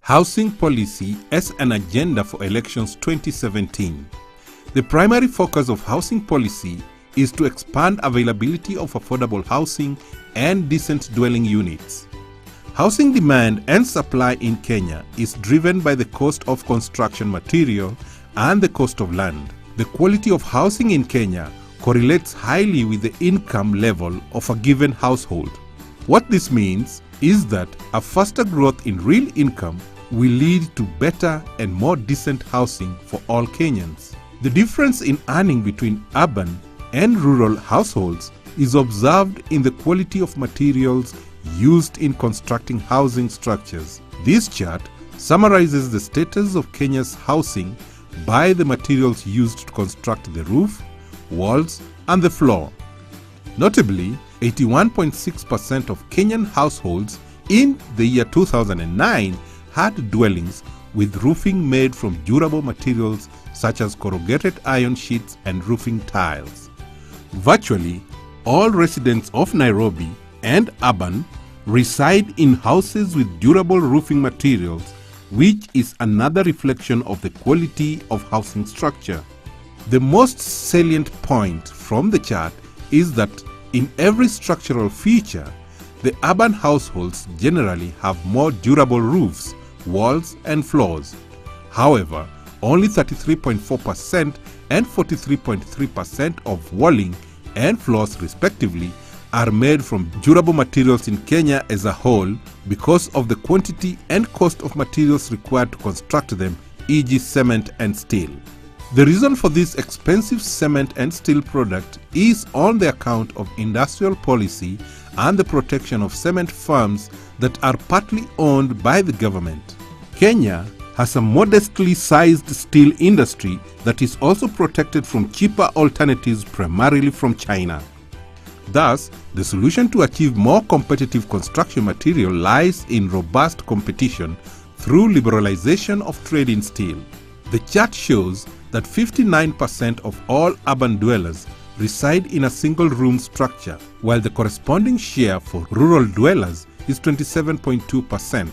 Housing Policy as an Agenda for Elections 2017. The primary focus of housing policy is to expand availability of affordable housing and decent dwelling units. Housing demand and supply in Kenya is driven by the cost of construction material and the cost of land. The quality of housing in Kenya correlates highly with the income level of a given household. What this means is that a faster growth in real income will lead to better and more decent housing for all Kenyans. The difference in earning between urban and rural households is observed in the quality of materials used in constructing housing structures. This chart summarizes the status of Kenya's housing by the materials used to construct the roof, walls, and the floor. Notably, 81.6% of Kenyan households in the year 2009 had dwellings with roofing made from durable materials such as corrugated iron sheets and roofing tiles. Virtually all residents of Nairobi and urban reside in houses with durable roofing materials, which is another reflection of the quality of housing structure. The most salient point from the chart is that in every structural feature, the urban households generally have more durable roofs, walls, and floors. However, only 33.4% and 43.3% of walling and floors respectively are made from durable materials in Kenya as a whole because of the quantity and cost of materials required to construct them, e.g. cement and steel. The reason for this expensive cement and steel product is on the account of industrial policy and the protection of cement firms that are partly owned by the government. Kenya has a modestly sized steel industry that is also protected from cheaper alternatives primarily from China. Thus, the solution to achieve more competitive construction material lies in robust competition through liberalization of trade in steel. The chart shows that 59% of all urban dwellers reside in a single-room structure, while the corresponding share for rural dwellers is 27.2%.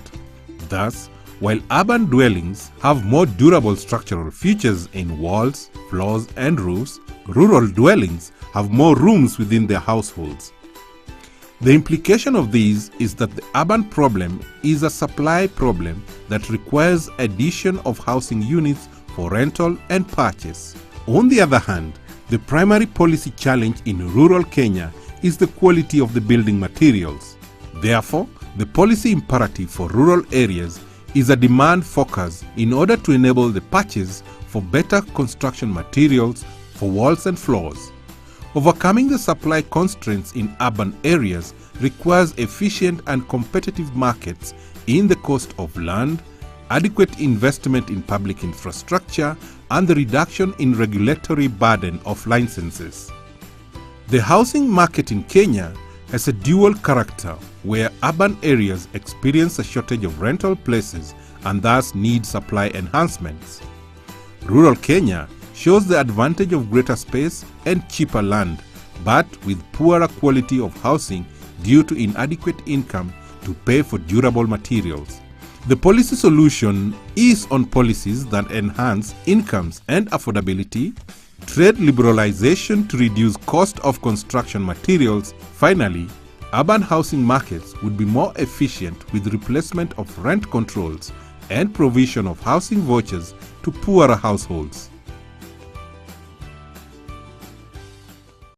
Thus, while urban dwellings have more durable structural features in walls, floors, and roofs, rural dwellings have more rooms within their households. The implication of this is that the urban problem is a supply problem that requires addition of housing units for rental and purchase. On the other hand, the primary policy challenge in rural Kenya is the quality of the building materials. Therefore, the policy imperative for rural areas is a demand focus in order to enable the purchase for better construction materials for walls and floors. Overcoming the supply constraints in urban areas requires efficient and competitive markets in the cost of land, adequate investment in public infrastructure, and the reduction in regulatory burden of licenses. The housing market in Kenya has a dual character where urban areas experience a shortage of rental places and thus need supply enhancements. Rural Kenya shows the advantage of greater space and cheaper land, but with poorer quality of housing due to inadequate income to pay for durable materials. The policy solution is on policies that enhance incomes and affordability, trade liberalization to reduce cost of construction materials. Finally, urban housing markets would be more efficient with replacement of rent controls and provision of housing vouchers to poorer households.